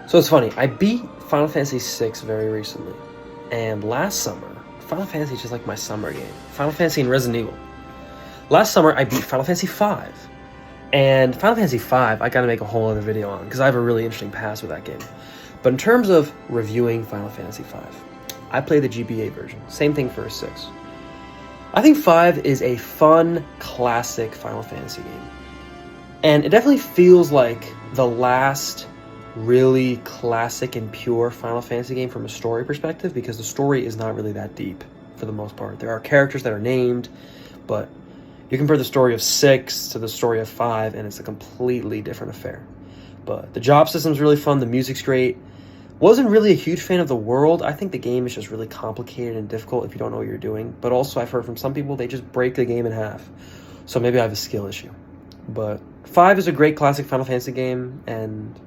So it's funny, I beat Final Fantasy VI very recently, and last summer, Final Fantasy is just like my summer game. Final Fantasy and Resident Evil. Last summer, I beat Final Fantasy V, and Final Fantasy V, I gotta make a whole other video on, because I have a really interesting past with that game. But in terms of reviewing Final Fantasy V, I played the GBA version. Same thing for 6. I think 5 is a fun, classic Final Fantasy game. And it definitely feels like the last really classic and pure Final Fantasy game from a story perspective, because the story is not really that deep for the most part. There are characters that are named, but you compare the story of 6 to the story of 5, and it's a completely different affair. But the job system's really fun, the music's great. Wasn't really a huge fan of the world. I think the game is just really complicated and difficult if you don't know what you're doing. But also, I've heard from some people, they just break the game in half. So maybe I have a skill issue. But 5 is a great classic Final Fantasy game, and